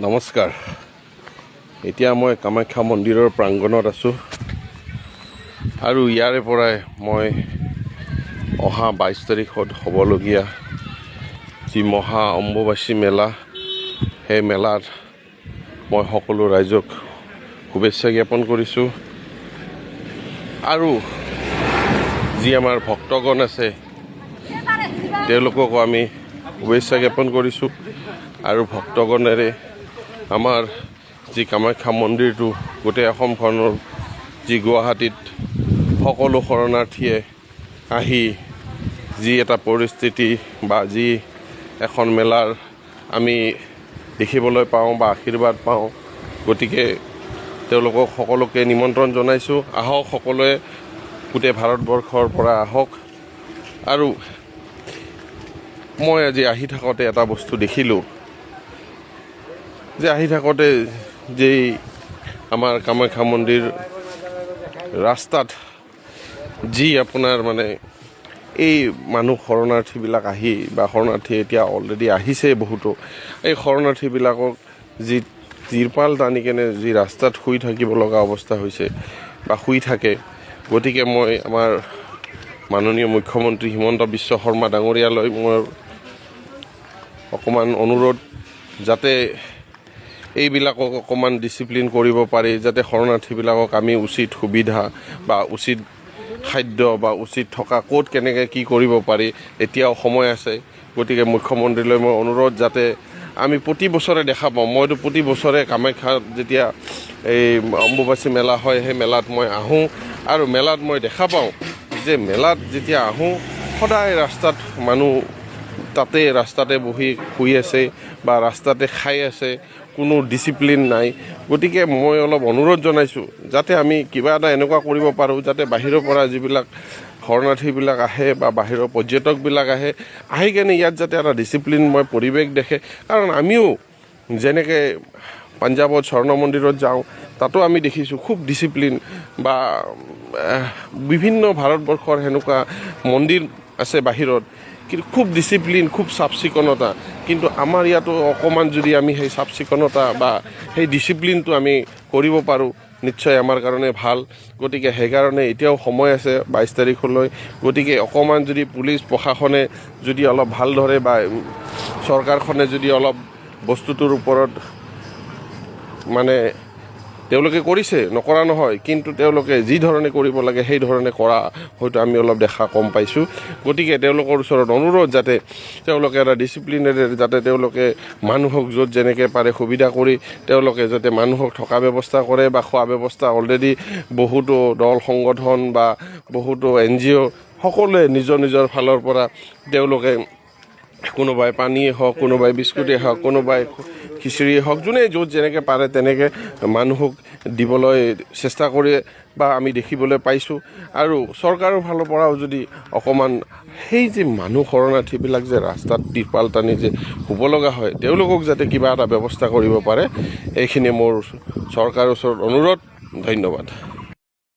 নমস্কাৰ। এতিয়া মই কামাখ্যা মন্দিৰৰ প্ৰাংগণত আছোঁ আৰু ইয়াৰে পৰাই মই অহা 22 তাৰিখত হ'বলগীয়া যি মহা অম্বুবাচী মেলা, সেই মেলাত মই সকলো ৰাইজক শুভেচ্ছা জ্ঞাপন কৰিছোঁ আৰু যি আমাৰ ভক্তগণ আছে তেওঁলোককো আমি শুভেচ্ছা জ্ঞাপন কৰিছোঁ আৰু ভক্তগণেৰে আমাৰ যি কামাখ্যা মন্দিৰটো গোটেই অসমখনৰ যি গুৱাহাটীত সকলো শৰণাৰ্থীয়ে আহি যি এটা পৰিস্থিতি বা যি এখন মেলাৰ আমি দেখিবলৈ পাওঁ বা আশীৰ্বাদ পাওঁ, গতিকে তেওঁলোকক সকলোকে নিমন্ত্ৰণ জনাইছোঁ, আহক সকলোৱে গোটেই ভাৰতবৰ্ষৰ পৰা আহক। আৰু মই আজি আহি থাকোঁতে এটা বস্তু দেখিলোঁ যে আহি থাকোঁতে যেই আমাৰ কামাখ্যা মন্দিৰ ৰাস্তাত যি আপোনাৰ মানে এই মানুহ শৰণাৰ্থীবিলাক আহি বা শৰণাৰ্থী এতিয়া অলৰেডি আহিছে বহুতো, এই শৰণাৰ্থীবিলাকক যি তিৰপাল টানি কেনে যি ৰাস্তাত শুই থাকিব লগা অৱস্থা হৈছে বা শুই থাকে, গতিকে মই আমাৰ মাননীয় মুখ্যমন্ত্ৰী হিমন্ত বিশ্ব শৰ্মা ডাঙৰীয়ালৈ মোৰ অকণমান অনুৰোধ, যাতে এইবিলাকক অকণমান ডিচিপ্লিন কৰিব পাৰি, যাতে শৰণাৰ্থীবিলাকক আমি উচিত সুবিধা বা উচিত খাদ্য বা উচিত থকা ক'ত কেনেকৈ কি কৰিব পাৰি এতিয়াও সময় আছে। গতিকে মুখ্যমন্ত্ৰীলৈ মই অনুৰোধ, যাতে আমি প্ৰতি বছৰে দেখা পাওঁ। মইতো প্ৰতি বছৰে কামাখ্যাত যেতিয়া এই অম্বুবাচী মেলা হয়, সেই মেলাত মই আহোঁ আৰু মেলাত মই দেখা পাওঁ যে মেলাত যেতিয়া আহোঁ সদায় ৰাস্তাত মানুহ তাতে ৰাস্তাতে বহি শুই আছে বা ৰাস্তাতে খাই আছে, কোনো ডিচিপ্লিন নাই। গতিকে মই অলপ অনুৰোধ জনাইছোঁ যাতে আমি কিবা এটা এনেকুৱা কৰিব পাৰোঁ যাতে বাহিৰৰ পৰা যিবিলাক শৰণাৰ্থীবিলাক আহে বা বাহিৰৰ পৰ্যটকবিলাক আহি কেনে ইয়াত যাতে এটা ডিচিপ্লিনময় পৰিৱেশ দেখে। কাৰণ আমিও যেনেকৈ পাঞ্জাৱত স্বৰ্ণ মন্দিৰত যাওঁ, তাতো আমি দেখিছোঁ খুব ডিচিপ্লিন বা বিভিন্ন ভাৰতবৰ্ষৰ সেনেকুৱা মন্দিৰ আছে বাহিৰত, কিন্তু খুব ডিচিপ্লিন, খুব চাফ চিকুণতা। কিন্তু আমাৰ ইয়াতো অকণমান যদি আমি সেই চাফ চিকুণতা বা সেই ডিচিপ্লিনটো আমি কৰিব পাৰোঁ, নিশ্চয় আমাৰ কাৰণে ভাল। গতিকে সেইকাৰণে এতিয়াও সময় আছে 22 তাৰিখলৈ। গতিকে অকণমান যদি পুলিচ প্ৰশাসনে যদি অলপ ভালদৰে বা চৰকাৰখনে যদি অলপ বস্তুটোৰ ওপৰত মানে তেওঁলোকে কৰিছে, নকৰা নহয়, কিন্তু তেওঁলোকে যি ধৰণে কৰিব লাগে সেই ধৰণে কৰা হয়তো আমি অলপ দেখা কম পাইছোঁ। গতিকে তেওঁলোকৰ ওচৰত অনুৰোধ, যাতে তেওঁলোকে এটা ডিচিপ্লিনেৰে যাতে তেওঁলোকে মানুহক য'ত যেনেকৈ পাৰে সুবিধা কৰি তেওঁলোকে যাতে মানুহক থকা ব্যৱস্থা কৰে বা খোৱা ব্যৱস্থা অলৰেডি বহুতো দল সংগঠন বা বহুতো NGO সকলোৱে নিজৰ নিজৰ ফালৰ পৰা তেওঁলোকে কোনোবাই পানীয়ে হওক, কোনোবাই বিস্কুটেই হওক, কোনোবাই খিচিৰিয়ে হওক, যোনে য'ত যেনেকৈ পাৰে তেনেকৈ মানুহক দিবলৈ চেষ্টা কৰে বা আমি দেখিবলৈ পাইছোঁ। আৰু চৰকাৰৰ ফালৰ পৰাও যদি অকণমান সেই যে মানুহ শৰণাৰ্থীবিলাক যে ৰাস্তাত তিৰপাল টানি যে শুব লগা হয়, তেওঁলোকক যাতে কিবা এটা ব্যৱস্থা কৰিব পাৰে, এইখিনি মোৰ চৰকাৰৰ ওচৰত অনুৰোধ। ধন্যবাদ।